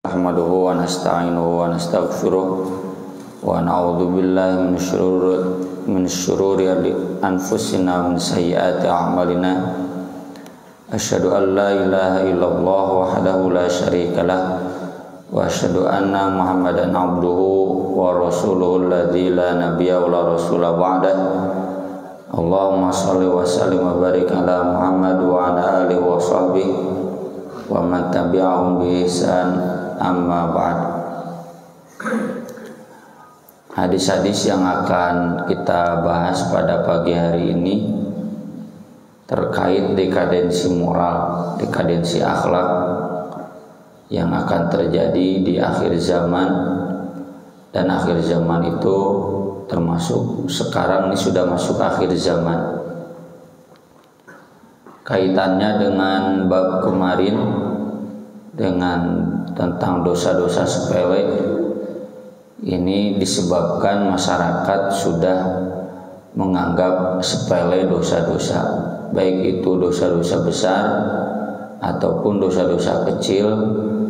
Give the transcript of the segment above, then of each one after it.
nahmaduhu wa nasta'inuhu wa nastaghfiruh wa na'udzu billahi min syururi anfusina wa min sayyiati a'malina. Asyhadu an la ilaha illallah wahdahu la syarikalah wa asyhadu anna Muhammadan abduhu wa rasuluhu alladzi la nabiyya wa la rasula ba'dah. Allahumma shalli wa sallim wa barik ala Muhammad wa ala alihi wa sahbihi wa man tabi'ahum bi ihsan, amma ba'd. Hadis-hadis yang akan kita bahas pada pagi hari ini terkait dekadensi moral, dekadensi akhlak yang akan terjadi di akhir zaman. Dan akhir zaman itu termasuk sekarang ini sudah masuk akhir zaman. Kaitannya dengan bab kemarin dengan tentang dosa-dosa sepele ini disebabkan masyarakat sudah menganggap sepele dosa-dosa, baik itu dosa-dosa besar ataupun dosa-dosa kecil,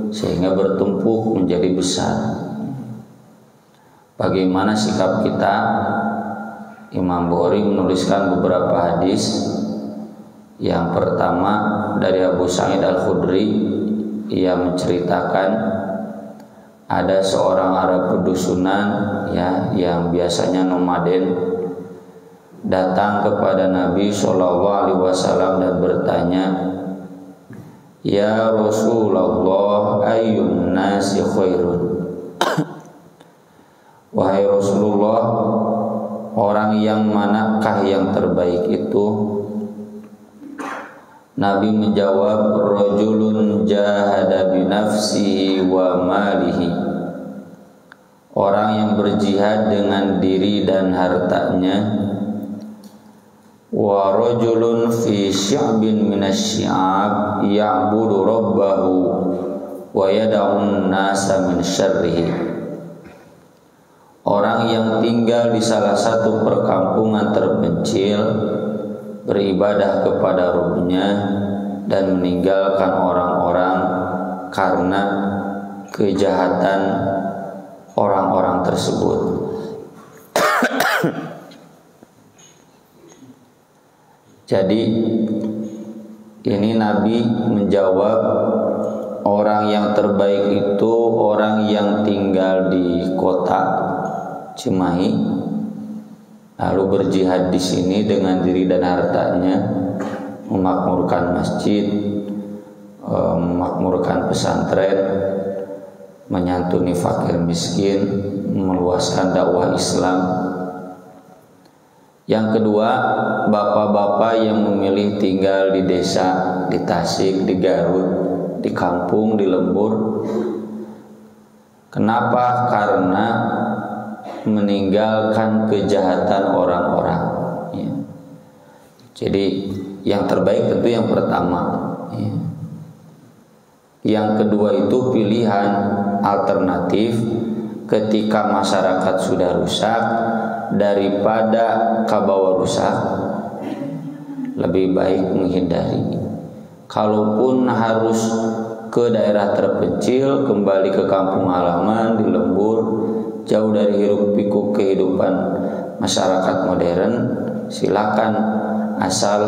sehingga bertumpuk menjadi besar. Bagaimana sikap kita? Imam Bukhari menuliskan beberapa hadis. Yang pertama dari Abu Sa'id Al-Khudri, ia menceritakan ada seorang Arab pedusunan yang biasanya nomaden datang kepada Nabi SAW dan bertanya, "Ya Rasulullah, ayyun nasi khairun?" Wahai Rasulullah, orang yang manakah yang terbaik itu? Nabi menjawab, rajulun jahada binafsihi wa malihi, orang yang berjihad dengan diri dan hartanya. Wa rajulun fi sya'bin minasy-sya'ab ya'budu rabbahu wa yad'un nasa min syarrihi, orang yang tinggal di salah satu perkampungan terpencil, beribadah kepada Rabb-Nya dan meninggalkan orang-orang karena kejahatan orang-orang tersebut. Jadi ini Nabi menjawab, orang yang terbaik itu orang yang tinggal di kota Cimahi, lalu berjihad di sini dengan diri dan hartanya, memakmurkan masjid, memakmurkan pesantren, menyantuni fakir miskin, meluaskan dakwah Islam. Yang kedua, bapak-bapak yang memilih tinggal di desa, di Tasik, di Garut, di kampung, di lembur. Kenapa? Karena meninggalkan kejahatan orang-orang. Jadi yang terbaik tentu yang pertama. Yang kedua itu pilihan alternatif ketika masyarakat sudah rusak, daripada kabawa rusak, lebih baik menghindari. Kalaupun harus ke daerah terpencil, kembali ke kampung halaman, di lembur, jauh dari hiruk pikuk kehidupan masyarakat modern, silakan, asal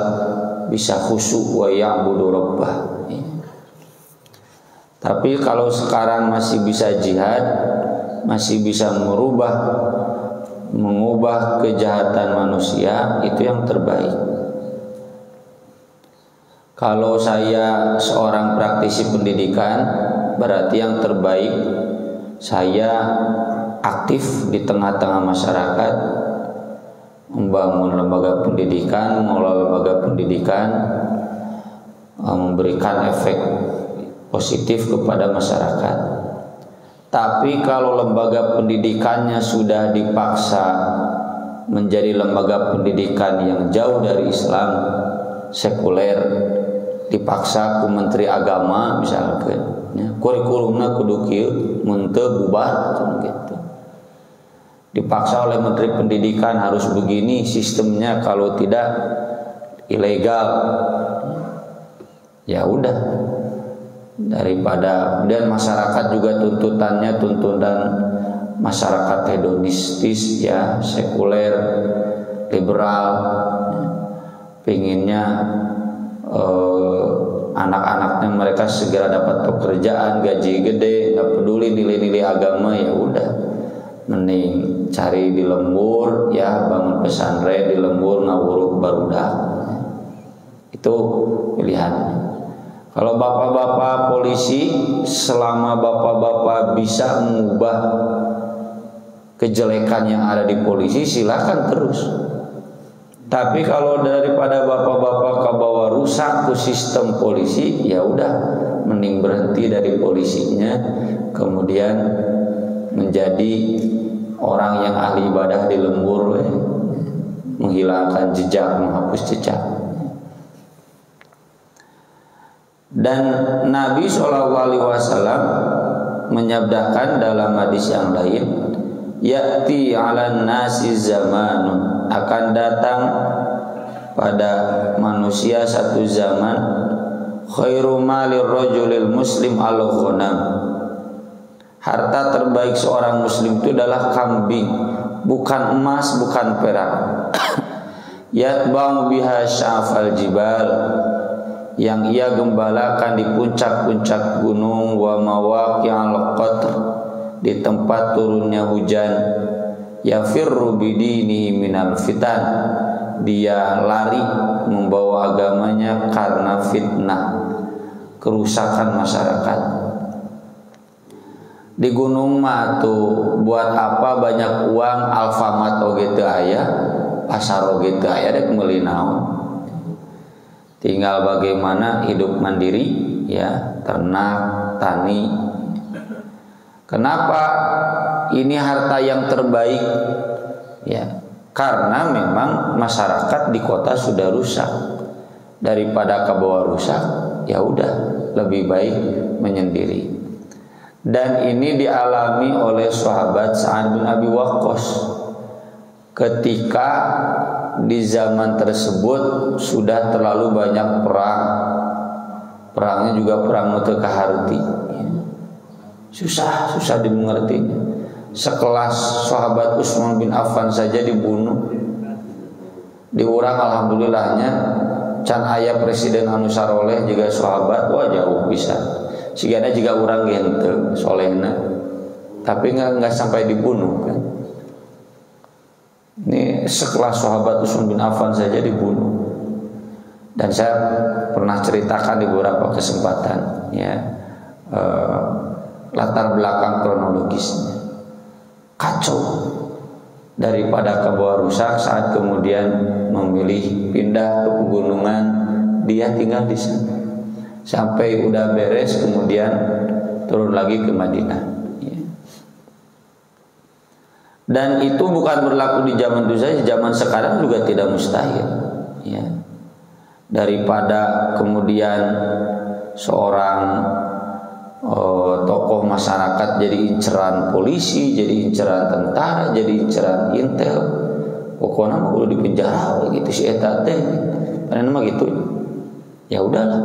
bisa khusyuk wa ya'budu rabbah. Tapi kalau sekarang masih bisa jihad, masih bisa mengubah kejahatan manusia, itu yang terbaik. Kalau saya seorang praktisi pendidikan, berarti yang terbaik saya aktif di tengah-tengah masyarakat, membangun lembaga pendidikan, mengelola lembaga pendidikan, memberikan efek positif kepada masyarakat. Tapi kalau lembaga pendidikannya sudah dipaksa menjadi lembaga pendidikan yang jauh dari Islam, sekuler, dipaksa ku menteri agama misalkan, kurikulumnya kudu kieu mun teu bubar gitu. Dipaksa oleh menteri pendidikan harus begini sistemnya, kalau tidak ilegal. Ya udah, daripada, dan masyarakat juga tuntutan masyarakat hedonistis ya, sekuler, liberal, pinginnya anak-anaknya mereka segera dapat pekerjaan, gaji gede, nggak peduli nilai-nilai agama, ya udah mending cari di lembur ya, bangun pesantren di lembur, ngawuruk barudak. Itu pilihan. Kalau bapak-bapak polisi, selama bapak-bapak bisa mengubah kejelekan yang ada di polisi, silakan terus. Tapi kalau daripada bapak-bapak kebawa rusak ke sistem polisi, ya udah mending berhenti dari polisinya, kemudian menjadi orang yang ahli ibadah di lembur, menghilangkan jejak, menghapus jejak. Dan Nabi SAW menyabdakan dalam hadis yang lain, ya'ti 'alan nasi zamanun, akan datang pada manusia satu zaman, khairu malir rajulil muslim al-ghanam, harta terbaik seorang muslim itu adalah kambing, bukan emas, bukan perak. Yatba'u biha sya'fal jibal, yang ia gembalakan di puncak-puncak gunung, wa mawaqi'al qatr, di tempat turunnya hujan. Yafirru bidinihi minal fitan, dia lari membawa agamanya karena fitnah, kerusakan masyarakat. Di gunung mah tuh buat apa banyak uang, Alfamart oge teu aya, pasar oge teu aya, dek meuli naon. Tinggal bagaimana hidup mandiri ya, ternak, tani. Kenapa ini harta yang terbaik? Ya, karena memang masyarakat di kota sudah rusak. Daripada kebawa rusak, ya udah lebih baik menyendiri. Dan ini dialami oleh sahabat Sa'ad bin Abi Waqqas ketika di zaman tersebut sudah terlalu banyak perang. Perangnya juga perang teu kaharti. Susah dimengerti. Sekelas sahabat Utsman bin Affan saja dibunuh. Di urang alhamdulillahnya can aya presiden anu saroleh juga sahabat, wah jauh pisan. Sigana juga urang ge henteu solehna. Tapi enggak sampai dibunuh kan. Ini sekelas sahabat Utsman bin Affan saja dibunuh. Dan saya pernah ceritakan di beberapa kesempatan ya, latar belakang kronologisnya. Kacau. Daripada kebawa rusak, saat kemudian memilih pindah ke pegunungan, dia tinggal di sana. Sampai udah beres kemudian turun lagi ke Madinah. Dan itu bukan berlaku di zaman itu saja, zaman sekarang juga tidak mustahil ya. Daripada kemudian seorang tokoh masyarakat jadi inceran polisi, jadi inceran tentara, jadi inceran intel, pokoknya mau di penjara gitu si eta teh. Karena mah gitu. Ya udahlah,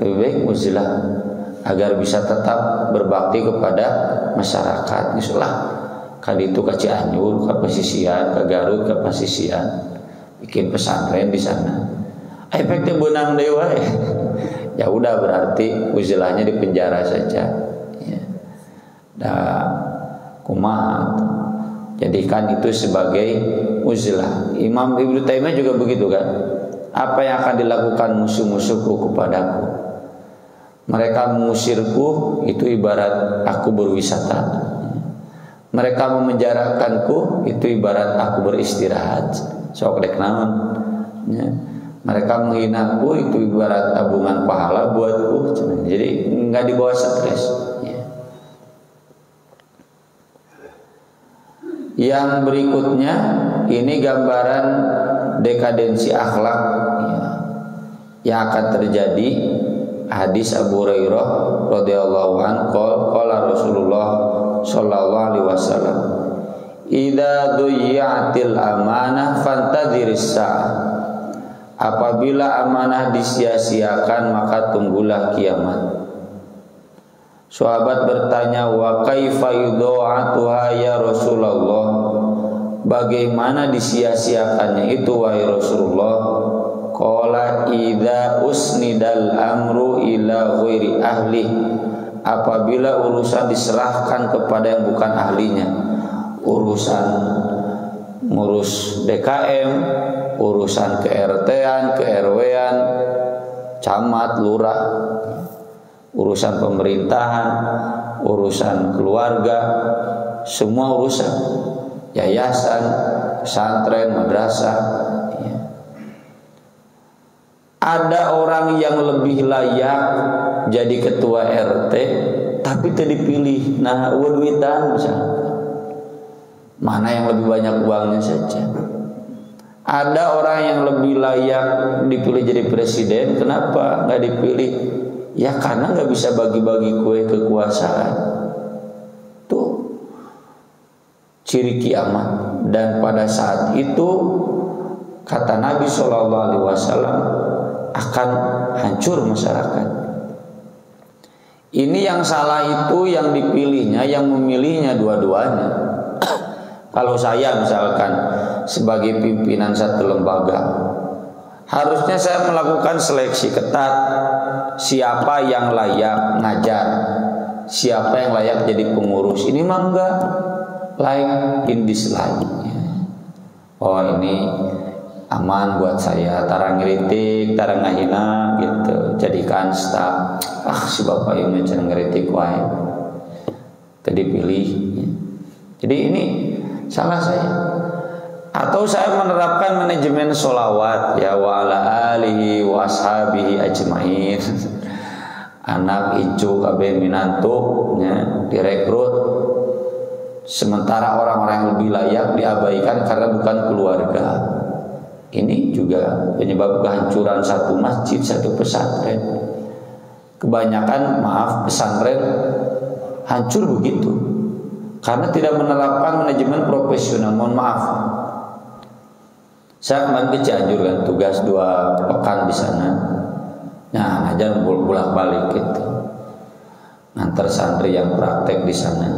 lebih baik uzilah agar bisa tetap berbakti kepada masyarakat. Isulah kali itu ke Cianjur, ke Pesisian, ke Garut, ke Pesisian, bikin pesantren di sana. Efeknya benang dewa ya. Ya udah berarti uzilahnya di penjara saja. Ya. Dah kumaha. Jadikan itu sebagai uzilah. Imam Ibnu Taimiyah juga begitu kan. Apa yang akan dilakukan musuh-musuhku kepadaku? Mereka mengusirku, itu ibarat aku berwisata. Mereka memenjarakanku, itu ibarat aku beristirahat. Sok dek naon. Ya. Mereka menghinaku, itu ibarat tabungan pahala buatku. Jadi nggak dibawa stres. Ya. Yang berikutnya ini gambaran dekadensi akhlak ya, yang akan terjadi. Hadis Abu Hurairah radhiyallahu anhu qala Rasulullah sallallahu alaihi wasallam, idza duyi'atil amanah fantadhiris sa'ah, apabila amanah disia-siakan maka tunggulah kiamat. Sahabat bertanya, wa kaifa yudha'atuha ya Rasulullah, bagaimana disia-siakannya itu wahai Rasulullah? Qala idza usnidal amru ila ghairi ahli, apabila urusan diserahkan kepada yang bukan ahlinya. Urusan ngurus DKM, urusan ke-RT-an, ke-RW-an, camat, lurah, urusan pemerintahan, urusan keluarga, semua urusan, yayasan, pesantren, madrasah. Ada orang yang lebih layak jadi ketua RT tapi tidak dipilih. Nah, duitan misalnya, mana yang lebih banyak uangnya saja. Ada orang yang lebih layak dipilih jadi presiden, kenapa nggak dipilih? Ya karena nggak bisa bagi-bagi kue kekuasaan. Tuh ciri kiamat. Dan pada saat itu kata Nabi SAW akan hancur masyarakat. Ini yang salah itu yang dipilihnya, yang memilihnya dua-duanya. Kalau saya misalkan sebagai pimpinan satu lembaga, harusnya saya melakukan seleksi ketat. Siapa yang layak ngajar, siapa yang layak jadi pengurus. Ini mah enggak, like in this life. Oh ini aman buat saya, tarang ngeritik, tarang ngahina gitu, jadikan staf. Si bapak yang mencari ngeritik wae tadi pilih. Jadi ini salah saya. Atau saya menerapkan manajemen sholawat, ya wa ala alihi wa ashabihi ajmain. Anak incu kabeh minantu nya direkrut, sementara orang-orang yang lebih layak diabaikan karena bukan keluarga. Ini juga penyebab kehancuran satu masjid, satu pesantren. Kebanyakan pesantren hancur begitu karena tidak menerapkan manajemen profesional. Mohon maaf, saya kemarin ke Cianjur kan, tugas 2 pekan di sana. Nah, ngajar bolak-balik gitu, ngantar santri yang praktek di sana.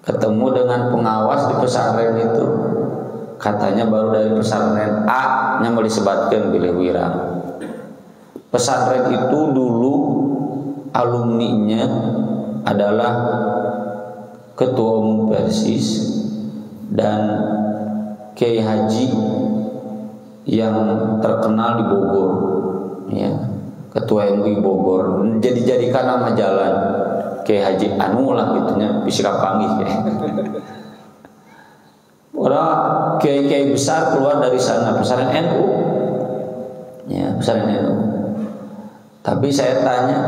Ketemu dengan pengawas di pesantren itu, katanya baru dari pesantren A yang mau disebatkan pilih wirang. Pesantren itu dulu alumninya adalah ketua umum Persis dan Kiai Haji yang terkenal di Bogor, ya, ketua MUI Bogor. Jadikan nama jalan Kiai Haji Anu lah gitunya, bisa panggil ya. Orang kiai-kiai besar keluar dari sana, pesantren NU, ya, pesantren NU. Tapi saya tanya,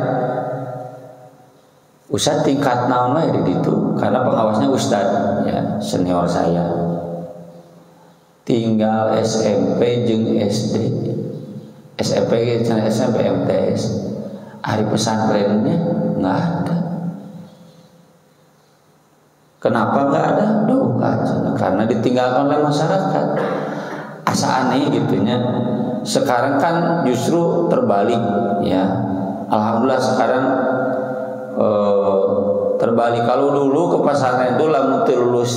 Ustadz tingkat naon wae di ditu? Karena pengawasnya Ustadz, ya, senior saya. Tinggal SMP jeung SD. SMP MTS. Hari pesantrennya nggak ada. Kenapa nggak ada? Karena ditinggalkan oleh masyarakat. Asa aneh gitunya. Sekarang kan justru terbalik, ya. Alhamdulillah sekarang terbalik. Kalau dulu ke pesantren itu lamun lulus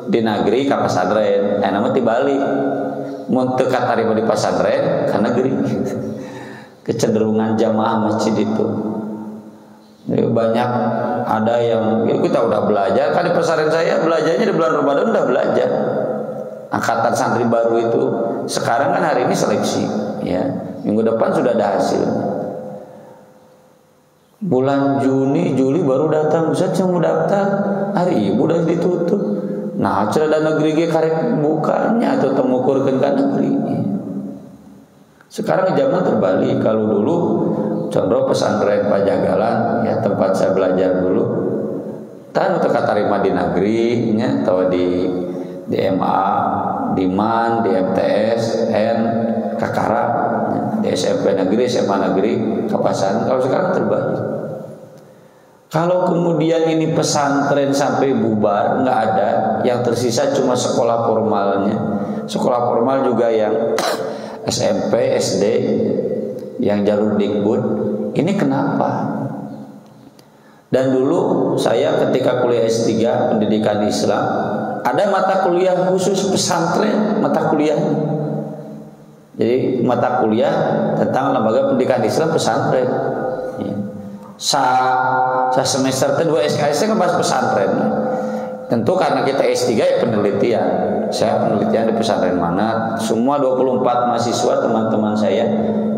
di negeri ke pesantren, nama dibalik. Mun teu katarima di pesantren ka negeri. Kecenderungan jamaah masjid itu. Jadi banyak ada yang ya kita udah belajar kan di pesantren saya, belajarnya di bulan Ramadan udah belajar. Angkatan santri baru itu sekarang kan hari ini seleksi, ya. Minggu depan sudah ada hasil. Bulan Juni, Juli baru datang, Ustaz yang mau daftar, hari ibu udah ditutup. Nah, acara dan negeri ge karek bukanya atau temukurkeun ka negeri. Sekarang zaman terbalik. Kalau dulu contoh pesantren Pajagalan, ya tempat saya belajar dulu, tan teu katarima di negeri nya atau di MA, di MAN, di MTS, N, Kakara, di SMP negeri, SMA negeri, Kapasan. Kalau sekarang terbalik. Kalau kemudian ini pesantren sampai bubar, nggak ada, yang tersisa cuma sekolah formalnya. Sekolah formal juga yang SMP, SD, yang jalur Dikbud. Ini kenapa? Dan dulu saya ketika kuliah S3 pendidikan Islam, ada mata kuliah khusus pesantren, mata kuliah. Jadi mata kuliah tentang lembaga pendidikan Islam pesantren. Ya. Sa semester kedua SKS kan bahas pesantren. Tentu karena kita S3 ya penelitian. Saya penelitian di pesantren mana, semua 24 mahasiswa teman-teman saya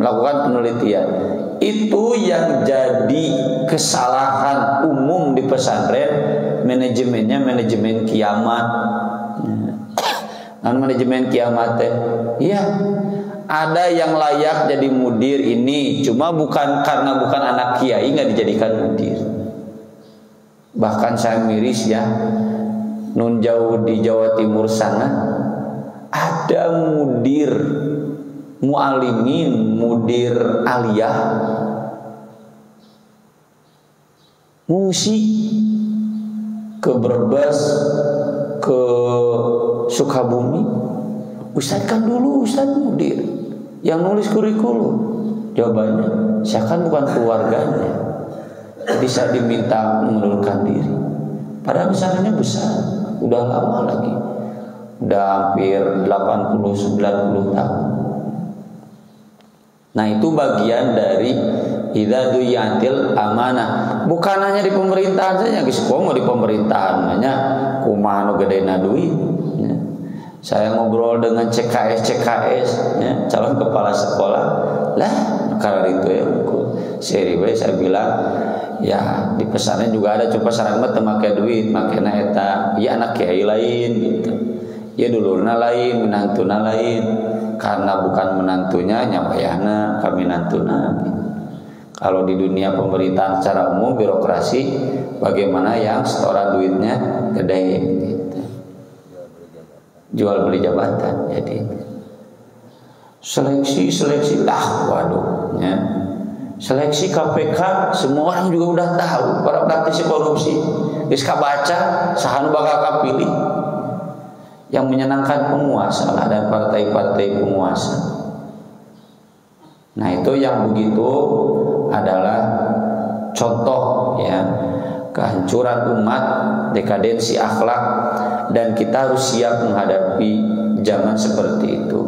melakukan penelitian. Itu yang jadi kesalahan umum di pesantren, manajemennya manajemen kiamat. Manajemen kiamat iya, ada yang layak jadi mudir ini, cuma karena bukan anak kiai nggak dijadikan mudir. Bahkan saya miris ya, nun jauh di Jawa Timur sana ada mudir mu'alimin, mudir aliyah ngungsi ke Brebes, ke Sukabumi. Ustaz kan dulu Ustaz mudir yang nulis kurikulum. Jawabannya, saya kan bukan keluarganya, jadi saya diminta mengundurkan diri. Padahal besarnya besar, udah lama lagi, udah hampir 80-90 tahun. Nah itu bagian dari idza duyatil amanah. Bukan hanya di pemerintahan saja, geus komo di pemerintahan nya kumaha nu gedena duit. Ya. Saya ngobrol dengan CKS ya, calon kepala sekolah. Lah, karena itu ya, serius saya bilang, ya di pesantren juga ada coba sarang mah teu make duit, makena eta ya anak kiai lain gitu. Ya dulurna lain, menantuna lain. Karena bukan menantunya, nyabayana kami nantuna. Kalau di dunia pemerintahan secara umum, birokrasi, bagaimana yang setoran duitnya gede gitu. Jual beli jabatan. Jadi seleksi lah, waduh ya. Seleksi KPK semua orang juga udah tahu, para praktisi korupsi geus kabaca saha nu bakal kapilih. Yang menyenangkan penguasa lah dan partai-partai penguasa. Nah itu yang begitu adalah contoh ya kehancuran umat, dekadensi akhlak, dan kita harus siap menghadapi zaman seperti itu.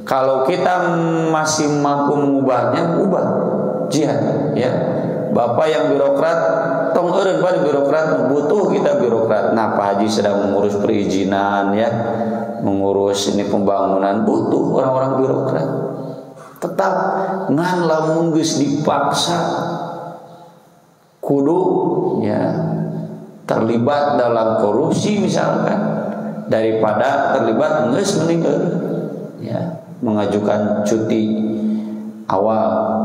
Kalau kita masih mampu mengubahnya, ubah jihad ya. Bapak yang birokrat, tong eureun pada birokrat, butuh kita birokrat. Nah, Pak Haji sedang mengurus perizinan ya, mengurus ini pembangunan, butuh orang-orang birokrat. Tetap ngan lamun geus dipaksa kudu ya terlibat dalam korupsi misalkan, daripada terlibat geus mending ya mengajukan cuti awal.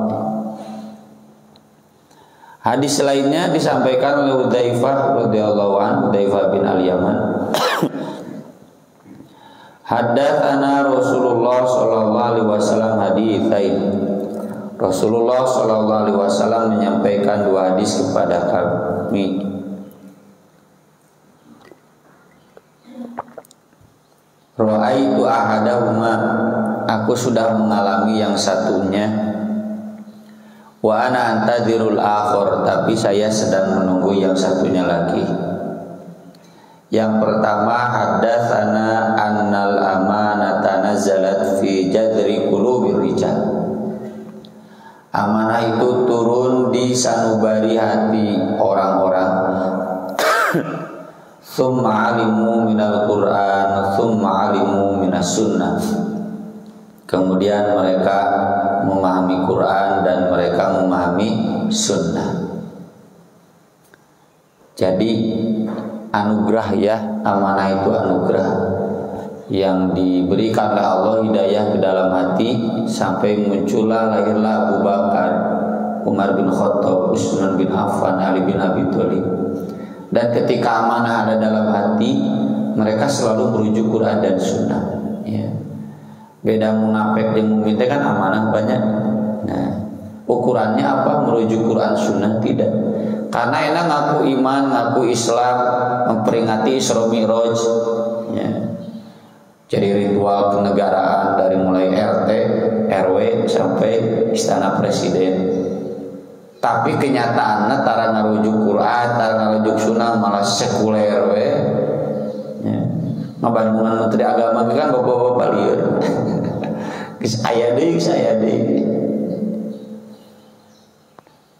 Hadis lainnya disampaikan oleh Hudzaifah radhiyallahu anhu, Hudzaifah bin Al-Yaman. Haddatsana Rasulullah sallallahu alaihi wasallam haditsain. Rasulullah sallallahu alaihi wasallam menyampaikan dua hadis kepada kami. Ra'aitu ahadahuma, aku sudah mengalami yang satunya. Wa ana antadirul akhir, tapi saya sedang menunggu yang satunya lagi. Yang pertama, haddatsana annal amanata nazalat fi jadri qulubir rijal. Amanah itu turun di sanubari hati orang-orang. Tsumma alimu minal Qur'an, tsumma alimu minas sunnah. Kemudian mereka memahami Quran dan mereka memahami sunnah. Jadi anugerah ya, amanah itu anugerah yang diberikan oleh Allah, hidayah ke dalam hati sampai muncullah lahirlah Abu Bakar, Umar bin Khattab, Utsman bin Affan, Ali bin Abi Thalib. Dan ketika amanah ada dalam hati, mereka selalu merujuk Quran dan sunnah ya. Beda munafik dengan mukmin kan amanah banyak. Nah, ukurannya apa? Merujuk Quran sunnah tidak. Karena enak ngaku iman, ngaku Islam, memperingati Isra Mi'raj ya. Jadi ritual kenegaraan dari mulai RT, RW sampai istana presiden. Tapi kenyataannya tara ngarujuk Quran, tara ngarujuk sunnah malah sekuler we. Ya. Ngabandungan menteri agama kan bapak-bapak lieur. Geus aya deui, saya deui.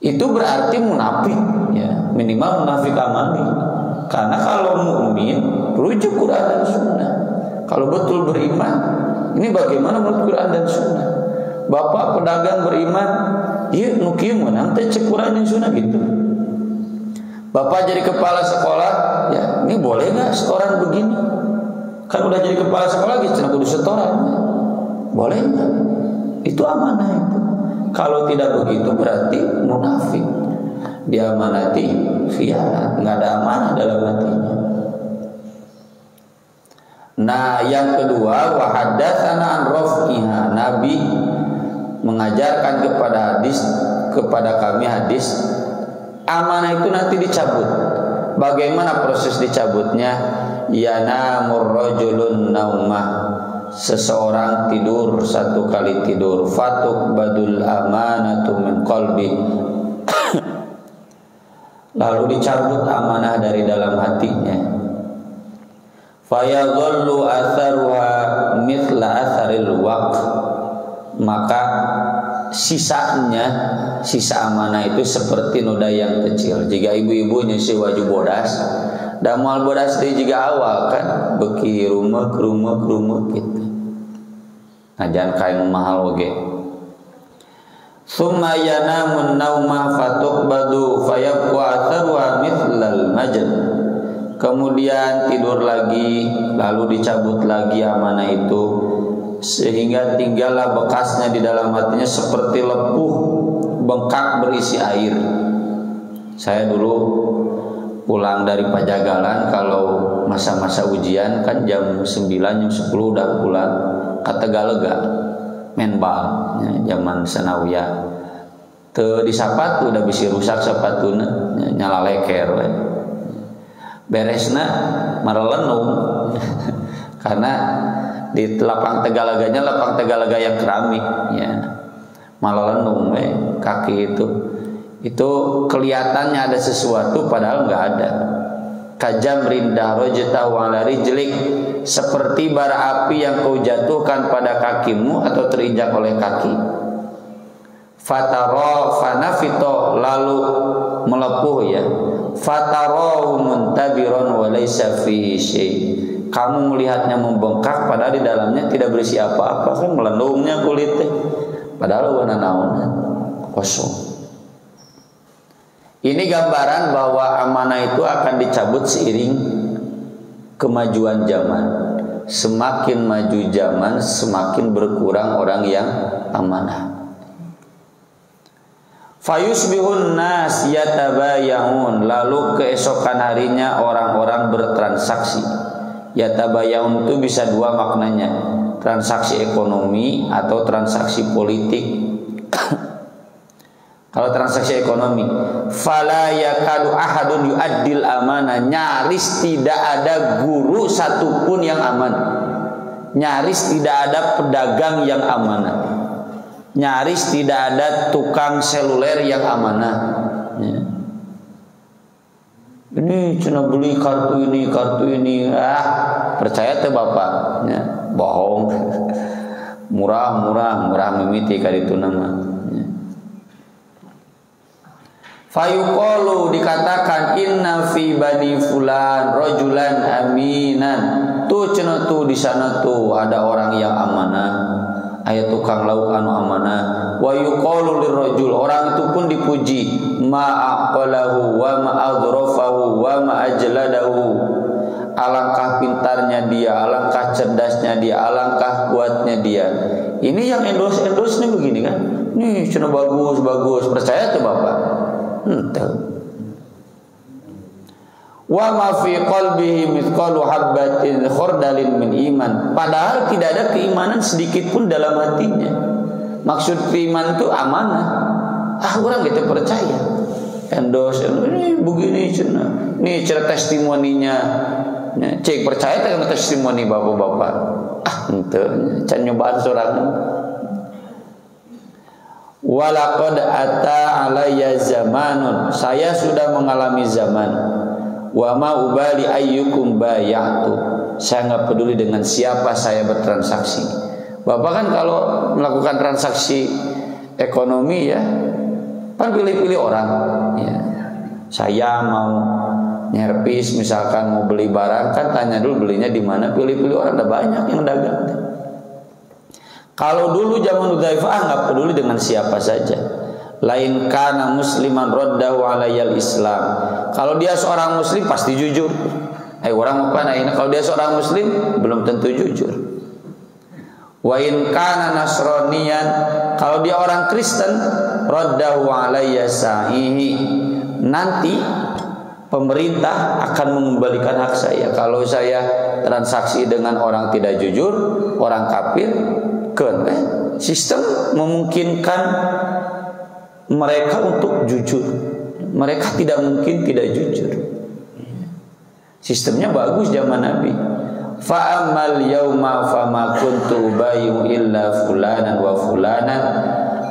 Itu berarti munafik ya, minimal munafik amali. Karena kalau mukmin rujuk Quran dan sunnah. Kalau betul beriman, ini bagaimana menurut Quran dan sunnah? Bapak pedagang beriman, iya nukieu meunang teh cek Quran dan sunnah gitu. Bapak jadi kepala sekolah, ya ini boleh nggak setoran begini? Kan udah jadi kepala sekolah gitu, cenah kudu setoran. Boleh nggak? Itu amanah itu. Kalau tidak begitu berarti munafik. Diamanati khianat, nggak ada amanah dalam hatinya. Nah, yang kedua, wa haddatsana an raf'iha, Nabi mengajarkan kepada kami hadis amanah itu nanti dicabut. Bagaimana proses dicabutnya? Yanamur rajulun naumah, seseorang tidur satu kali tidur, fatuk badul amanatu min qalbi, lalu dicabut amanah dari dalam hatinya. Fayadhallu atharuha mithla atharil waqt, maka sisa amanah itu seperti noda yang kecil. Jika ibu-ibu nyuci baju bodas, da moal bodas teh juga awal kan beki rumek gitu. Ajan kain mahal oge. Summa yanamun nauma fatuqbadu fayabqa atharuha mithlal majd. Kemudian tidur lagi, lalu dicabut lagi amanah itu, sehingga tinggallah bekasnya di dalam hatinya seperti lepuh bengkak berisi air. Saya dulu pulang dari Pajagalan, kalau masa-masa ujian kan jam 9, jam 10 udah pulang ke Tegalega menbal ya, zaman sanawiyah. Teu disapatu udah bisa rusak sapatuna, nyala leker we. Beresna marelenung karena di lapang Tegalaganya lapang Tegalaga yang keramik ya, marelenung we kaki itu kelihatannya ada sesuatu padahal nggak ada. Kajam rindah rojeta wala rijlik, seperti bara api yang kau jatuhkan pada kakimu atau terinjak oleh kaki. Fataro fanafito, lalu melepuh ya. Fatarahu muntabiron wa laysa fihi syai. Kamu melihatnya membengkak padahal di dalamnya tidak berisi apa-apa, kan melendungnya kulitnya. Padahal wana naonan kosong. Ini gambaran bahwa amanah itu akan dicabut seiring kemajuan zaman. Semakin maju zaman, semakin berkurang orang yang amanah. Fayusbihun nas yatabayun, lalu keesokan harinya orang-orang bertransaksi. Yatabayun itu bisa dua maknanya, transaksi ekonomi atau transaksi politik. Kalau transaksi ekonomi, fala yakadu ahadun yu'addil amanah, nyaris tidak ada guru satupun yang aman, nyaris tidak ada pedagang yang amanah, nyaris tidak ada tukang seluler yang amanah ya. Ini cina beli kartu ini percaya tuh bapak ya, bohong. murah mimiti kaditu nama ya. Fayuqalu, dikatakan inna fi bani fulan rajulan aminan, tuh cina tuh di sana tuh ada orang yang amanah, ayat tukang lauk anu amanah. Wa yuqalu lirrajul, orang itu pun dipuji, ma'aqalahu wa ma'adhrafahu wa ma'ajladahu, alangkah pintarnya dia, alangkah cerdasnya dia, alangkah kuatnya dia. Ini yang endorse nih begini kan, nih cina bagus, percaya tuh bapak. Wa ma fi qalbihi mithqalu habbatin khardalin min iman, padahal tidak ada keimanan sedikit pun dalam hatinya. Maksud iman itu amanah. Orang gitu percaya. Endorse ini begini cenah. Ini cerita testimoninya. Cek percaya dengan testimoni bapak-bapak. Henteu can nyobaan sorangan. Walaqad ata alayya zamanun, saya sudah mengalami zaman. Wa ma ubali ayyukum bayatu, saya nggak peduli dengan siapa saya bertransaksi. Bapak kan kalau melakukan transaksi ekonomi ya, kan pilih-pilih orang. Ya. Saya mau nyervis, misalkan mau beli barang, kan tanya dulu belinya di mana, pilih-pilih orang, ada banyak yang dagang. Kalau dulu zaman Hudzaifah nggak peduli dengan siapa saja. Lain kana musliman raddahu alayal Islam. Kalau dia seorang muslim pasti jujur. Orang apa nah ini? Kalau dia seorang muslim belum tentu jujur. Wa in kana nasraniyan, kalau dia orang Kristen, raddahu alayya sahihi. Nanti pemerintah akan mengembalikan hak saya. Kalau saya transaksi dengan orang tidak jujur, orang kafir, sistem memungkinkan mereka untuk jujur. Mereka tidak mungkin tidak jujur. Sistemnya bagus zaman Nabi. Fa'amal yauma fama kuntu bayu illa fulanan wa fulanan.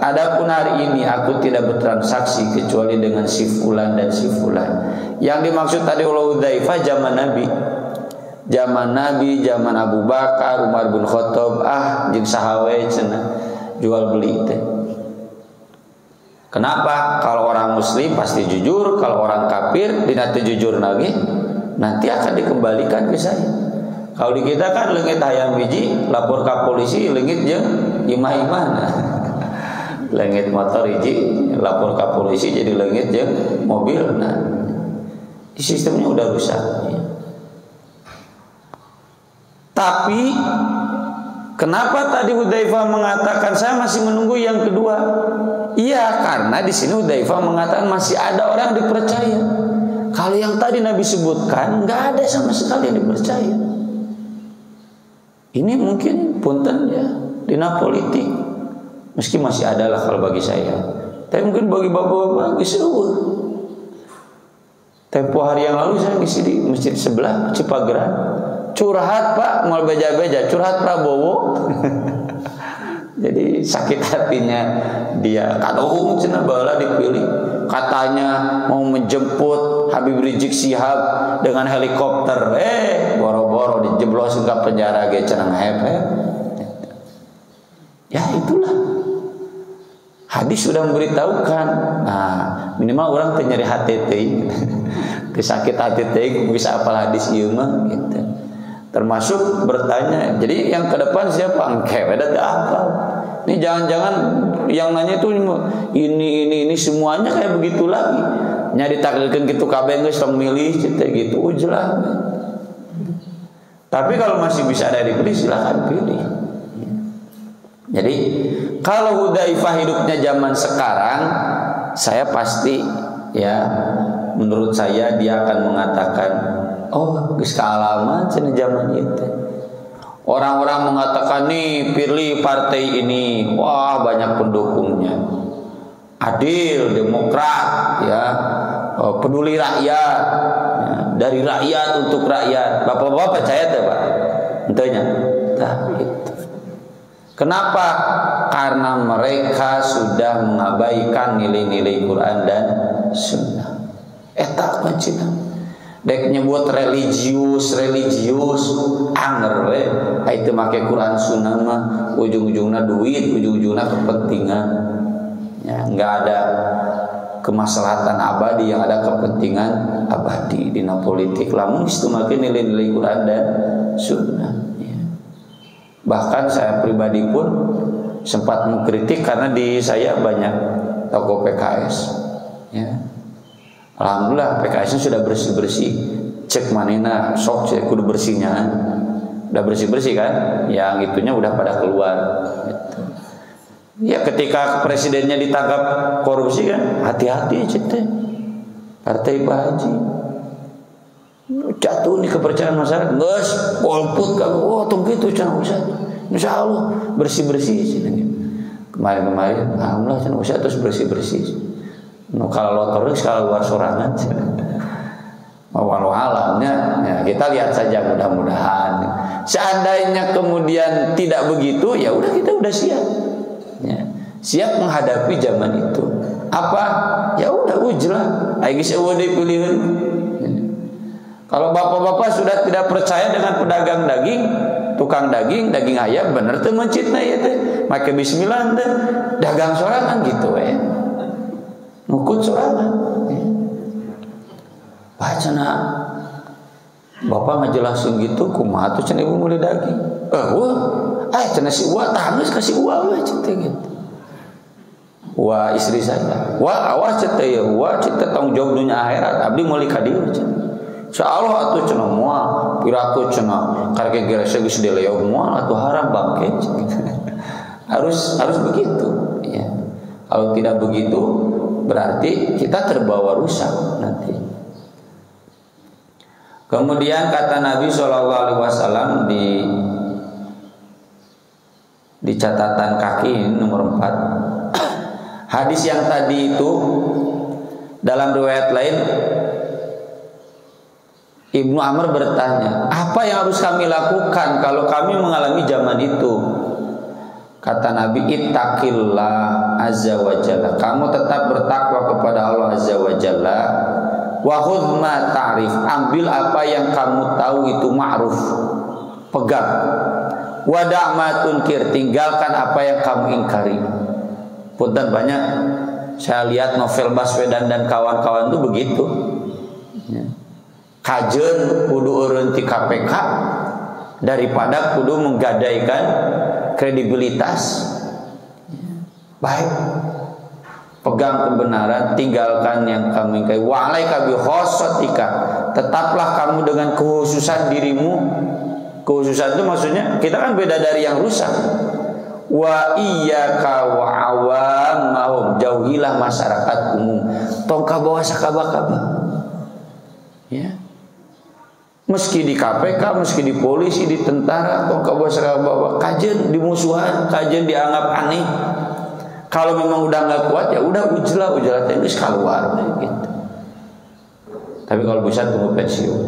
Adapun hari ini aku tidak bertransaksi kecuali dengan si fulan dan si fulan. Yang dimaksud tadi oleh Hudzaifah zaman Nabi. Zaman Nabi, zaman Abu Bakar, Umar bin Khattab, jeung sahawe cenah jual beli teh. Kenapa? Kalau orang muslim pasti jujur, kalau orang kafir dina teu jujur lagi, nanti akan dikembalikan ke saya. Kalau di kita kan leungit hayam hiji lapor ka polisi, leungit jeung imah-imahna. Leungit motor hiji lapor ka polisi jadi leungit jeung mobil. Nah, sistemnya udah rusak ya. Tapi kenapa tadi Hudzaifah mengatakan saya masih menunggu yang kedua? Iya, karena di sini Hudzaifah mengatakan masih ada orang dipercaya. Kalau yang tadi Nabi sebutkan nggak ada sama sekali yang dipercaya. Ini mungkin punten ya dina politik. Meski masih ada lah kalau bagi saya. Tapi mungkin bagi bapak-bapak seru. Tempo hari yang lalu saya ngisi di masjid sebelah Cipageran. Curhat Pak, mau beja-beja, curhat Prabowo. Jadi sakit hatinya dia. Kadung cenah bala dipilih. Katanya mau menjemput Habib Rizik Syihab dengan helikopter. Boro-boro dijeblosin ke penjara ge cenah hep-hep. Ya itulah. Hadis sudah memberitahukan. Nah, minimal orang teu nyeri hati teh. Kesakit hati teh bisa apal hadis ieu mah gitu. Termasuk bertanya. Jadi yang ke depan siapa? Engke beda teu apal. Ini jangan-jangan yang nanya itu ini semuanya kayak begitu lagi. Nya ditaklilkeun kitu kabeh geus tong milih gitu jelas. Tapi kalau masih bisa ada dipilih silakan pilih. Jadi kalau Hudzaifah hidupnya zaman sekarang, saya pasti ya menurut saya dia akan mengatakan, oh geus kaalaman cenah zaman itu. Orang-orang mengatakan nih pilih partai ini, wah banyak pendukungnya, adil, demokrat, ya, peduli rakyat, ya, dari rakyat untuk rakyat. Bapak-bapak percaya tuh Pak? Entahnya, itu. Kenapa? Karena mereka sudah mengabaikan nilai-nilai Quran dan Sunnah. Eta kuncinya. Dek nyebut religius anger we. Itu make Quran Sunnah mah ujung-ujungna duit, ujung-ujungna kepentingan. Ya, enggak ada kemaslahatan abadi, yang ada kepentingan abadi dina politik. Lamun itu make nilai-nilai Quran dan Sunnah. Ya. Bahkan saya pribadi pun sempat mengkritik karena di saya banyak tokoh PKS. Ya. Alhamdulillah PKS sudah bersih-bersih. Cek manena sok cek kudu bersihnya. Udah bersih-bersih kan? Yang itunya udah pada keluar gitu. Ya ketika presidennya ditangkap korupsi kan, hati-hati cete. Partai Pak Haji jatuh nih kepercayaan masyarakat. Geus golput kan. Oh tong kitu cenah usah. Insyaallah bersih-bersih cenah. Kemarin alhamdulillah cenah usah terus bersih-bersih. No, kalau lotor skala luar sorangan walau alamnya ya, kita lihat saja mudah-mudahan. Seandainya kemudian tidak begitu, ya udah kita udah siap ya. siap menghadapi zaman itu. Apa? Ya udah ujlah. Aing geus eueuh deui pilihan. Kalau bapak-bapak sudah tidak percaya dengan pedagang daging, tukang daging ayam bener teu mencitna ieu teh. Make bismillah teh dagang sorangan gitu we. Nukut sorangan. Bacana bapak ngajelasin gitu kumaha tuh cenah ibu meuli daging. Cenah si Uwa tangis ka si Uwa we cenah gitu. Wah istri saya. Wah awas cenah ya Uwa cenah tanggung jawab dunia akhirat abdi meuli ka dieu cenah. Insyaallah atuh cenah moal piraku cenah karek gerese geus dileo moal atuh haram bangke. harus begitu ya. Kalau tidak begitu berarti kita terbawa rusak nanti. Kemudian kata Nabi SAW di catatan kaki nomor 4. Hadis yang tadi itu dalam riwayat lain Ibnu Amr bertanya, apa yang harus kami lakukan kalau kami mengalami zaman itu? Kata Nabi, ittaqillah azza wa jalla. Kamu tetap bertakwa kepada Allah azza wa jalla. Wa khudh ma ta'rif. Ambil apa yang kamu tahu itu ma'ruf. Pegang. Wa da' ma tunkir. Tinggalkan apa yang kamu ingkari. Punten banyak saya lihat novel Baswedan dan kawan-kawan itu begitu. Kajen kudu eureun ti KPK daripada kudu menggadaikan kredibilitas. Baik, pegang kebenaran, tinggalkan yang kamu ingkari. Wa alaika bi khossatika. Tetaplah kamu dengan kekhususan dirimu. Kekhususan itu maksudnya kita kan beda dari yang rusak. Wa iyyaka wa awamahum. Jauhilah masyarakat umum. Tong kabawa sakaba-kaba. Ya. Meski di KPK, meski di polisi, di tentara, atau kabawa kajian di musuhan, kajian dianggap aneh. Kalau memang udah nggak kuat ya udah ujlah teknis keluar gitu. Tapi kalau bisa tunggu pensiun.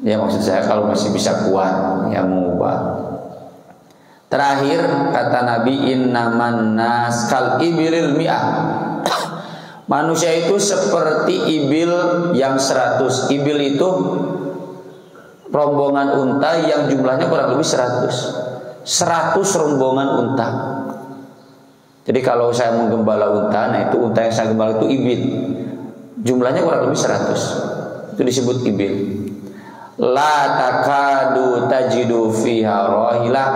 Ya maksud saya kalau masih bisa kuat ya mengubah. Terakhir kata Nabi innaman nas kal ibilil mi'ah. Manusia itu seperti ibil yang 100. Ibil itu rombongan unta yang jumlahnya kurang lebih 100 rombongan unta. Jadi kalau saya menggembala unta, nah itu unta yang saya gembala itu ibil. Jumlahnya kurang lebih 100. Itu disebut ibil. La takadu tajidu fiha rahilah.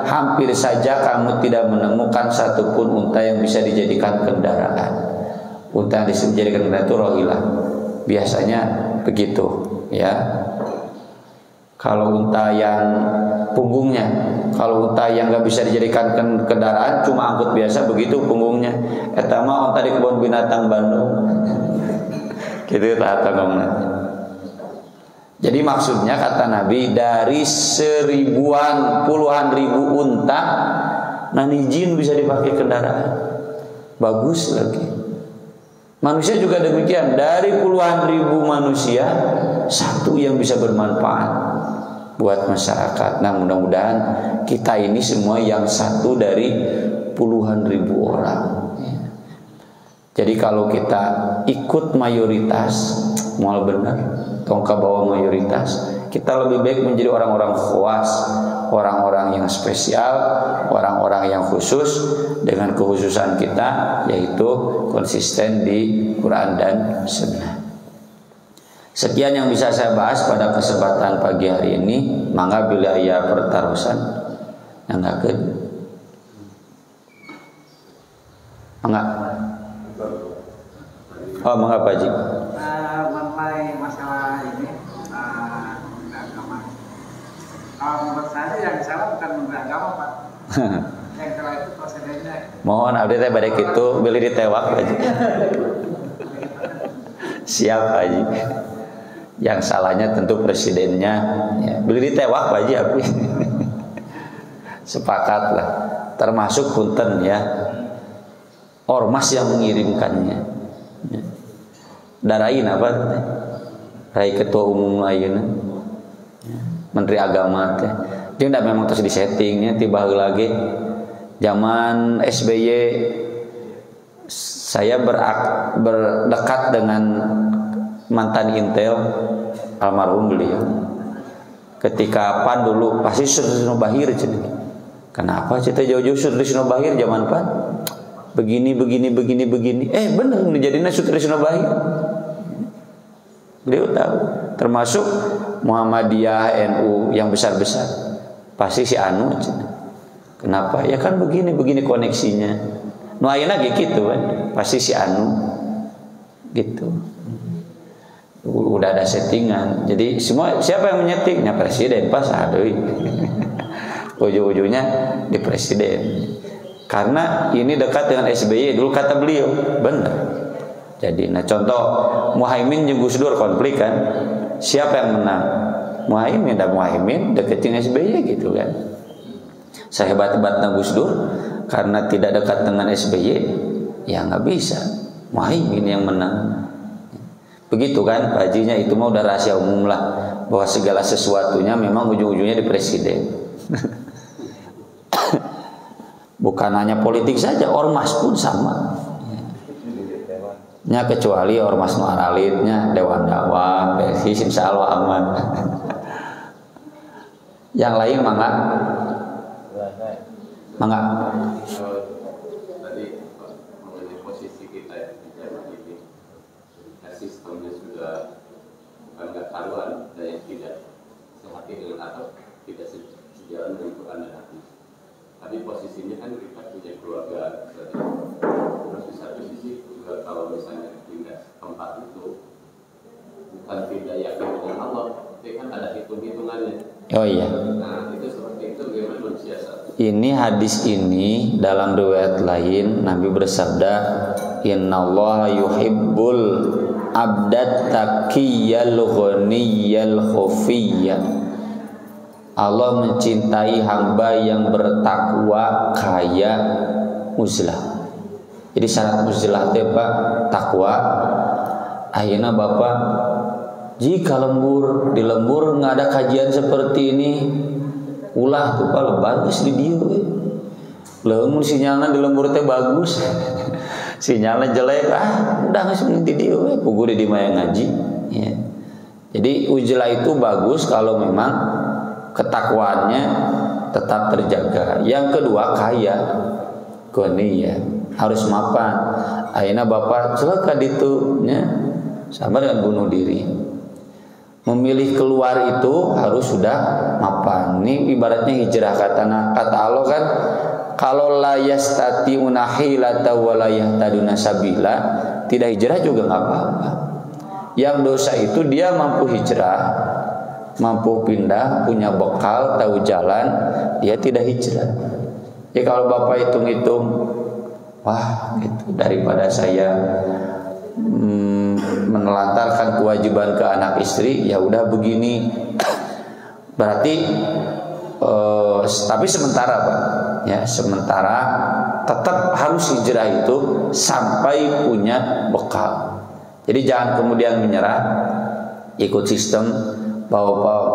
Hampir saja kamu tidak menemukan satupun unta yang bisa dijadikan kendaraan. Unta yang dijadikan kendaraan itu rohilah. Biasanya begitu ya. Kalau unta yang punggungnya, kalau unta yang nggak bisa dijadikan kendaraan cuma angkut biasa begitu punggungnya. Eta mah unta di kebun binatang Bandung. Gitu tahap ngomongnya. Jadi maksudnya kata Nabi dari 1000-an puluhan ribu unta nani jin bisa dipakai kendaraan. Bagus lagi. Manusia juga demikian, dari puluhan ribu manusia satu yang bisa bermanfaat buat masyarakat. Nah mudah-mudahan kita ini semua yang satu dari puluhan ribu orang. Jadi kalau kita ikut mayoritas, mual benar, tongka bawa mayoritas, kita lebih baik menjadi orang-orang khawas, orang-orang yang spesial, orang-orang yang khusus dengan kekhususan kita yaitu konsisten di Quran dan Sunnah. Sekian yang bisa saya bahas pada kesempatan pagi hari ini. Mangga bila aya pertarusan nganggakeun. Mangga. Oh, mangga Pak Haji. Mengenai masalah ini agama. Kalau menurut saya yang salah bukan menteri agama, Pak. Yang salah itu presidennya. Mohon abdi teh bade kitu beli ditewak Pak Haji. Siap Pak Haji. Yang salahnya tentu presidennya ya. Beli ditewak Pak Haji abdi. Sepakat lah. Termasuk punten ya. Ormas yang mengirimkannya. Ya. Darain apa? Rai ketua umum lainnya. Menteri agama teh. Dia tidak memang terus disettingnya tiba lagi Zaman SBY saya berdekat dengan mantan Intel almarhum beliau. Ketika PAN dulu pasti Sutrisno Bahir cenah. Kenapa kita jauh-jauh Sutrisno Bahir zaman PAN? Begini. Bener jadinya Sutrisno Bahir. Beliau tahu. Termasuk Muhammadiyah, NU yang besar-besar. Pasti si Anu cenah. Kenapa? Ya kan begini koneksinya. Nu ayeuna ge kitu kan. Pasti si Anu gitu. Udah ada settingan. Jadi semua siapa yang menyetingnya? Presiden pas aduh. Ujung-ujungnya di presiden. Karena ini dekat dengan SBY dulu kata beliau. Benar. Jadi contoh Muhaimin jeung Gus Dur konflik kan. Siapa yang menang? Muhaimin deketin SBY gitu kan. Sehebat-hebatnya Gus Dur karena tidak dekat dengan SBY ya nggak bisa. Muhaimin yang menang. Begitu kan, bajinya itu mah udah rahasia umum lah bahwa segala sesuatunya memang ujung-ujungnya di presiden. Bukan hanya politik saja, ormas pun sama. Nya kecuali ormas nu aralitnya Dewan Dakwah, PSI insya Allah aman. Yang lain mangga. Tadi mengenai posisi kita di zaman ini, sistemnya sudah bukan nggak karuan dan yang tidak sehati dengan atau tidak sejalan dengan Quran dan hadis. Tapi posisinya kan kita punya keluarga, terus di satu sisi juga kalau misalnya pindah tempat itu bukan tidak yakin dengan Allah, tapi kan ada hitung-hitungannya. Oh iya. Nah itu seperti itu gimana manusia saat ini hadis ini dalam riwayat lain Nabi bersabda, Innallaha yuhibbul abdat taqiyal ghaniyal khufiyya. Allah mencintai hamba yang bertakwa kaya uzlah. Jadi syarat uzlah teh Pak takwa. Ayeuna Bapak jika di lembur nggak ada kajian seperti ini, ulah tuh Pak bagus di dia. Lemun sinyalnya di lembur teh bagus, sinyalnya jelek udah nggak seperti di dia. Pugu di maya ngaji. Ya. Jadi uzlah itu bagus kalau memang ketakwaannya tetap terjaga. Yang kedua kaya, ya harus mapan. Ayeuna Bapak celaka ditunya sama dengan bunuh diri. Memilih keluar itu harus sudah mapan. Ini ibaratnya hijrah kata Allah kan, kalau la yastati'una hilata wa la yahtaduna sabila, tidak hijrah juga enggak apa-apa. Yang dosa itu dia mampu hijrah, mampu pindah, punya bekal, tahu jalan, dia tidak hijrah. Ya kalau Bapak hitung-hitung, wah gitu, daripada saya menelantarkan kewajiban ke anak istri, ya udah begini. Berarti tapi sementara Pak, ya sementara tetap harus hijrah itu sampai punya bekal. Jadi jangan kemudian menyerah, ikut sistem,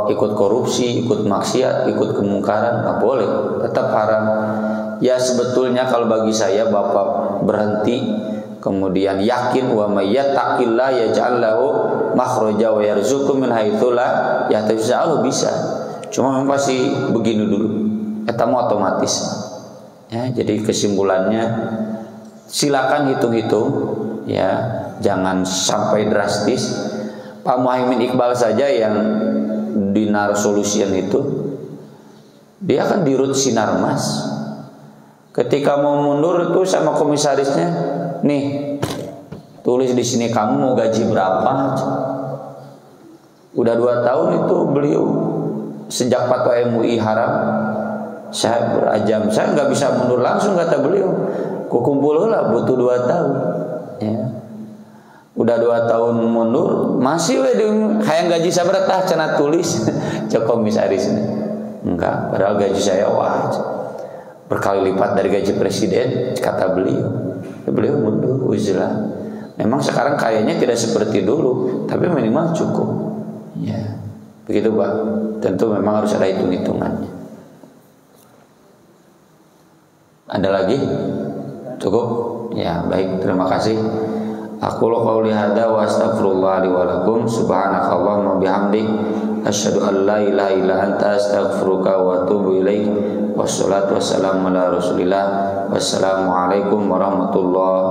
ikut korupsi, ikut maksiat, ikut kemungkaran, nggak boleh, tetap haram. Ya sebetulnya kalau bagi saya Bapak berhenti, kemudian yakin wa may yattaqillah yaj'al lahu makhraja wa yarzuqhu min haitsu la yahtasib, bisa. Cuma memang pasti begini dulu. Eta mah otomatis. Ya, jadi kesimpulannya silakan hitung-hitung ya, jangan sampai drastis. Pak Muhaimin Iqbal saja yang Dinar Solution itu dia kan dirut Sinarmas. Ketika mau mundur itu sama komisarisnya, nih tulis di sini kamu mau gaji berapa. Udah 2 tahun itu beliau sejak fatwa MUI haram. Saya berajam, saya nggak bisa mundur langsung kata beliau. Kukumpul lah butuh 2 tahun. Ya. Udah 2 tahun mundur masih hayang gaji sabertah cenah tulis cek komisarisnya. Enggak, padahal gaji saya berkali lipat dari gaji presiden kata beliau. Beliau mundur uzlah. Memang sekarang kayaknya tidak seperti dulu, tapi minimal cukup. Ya, begitu Pak. Tentu memang harus ada hitung-hitungannya. Ada lagi? Cukup? Ya, baik, terima kasih. Aku qouli hadza wa astaghfirullah li wa lakum. Subhanakallahumma bihamdik asyhadu an la ilaha illa anta astaghfiruka wa atubu ilaik. Wassalatu wassalamu ala Rasulillah. Wassalamualaikum warahmatullahi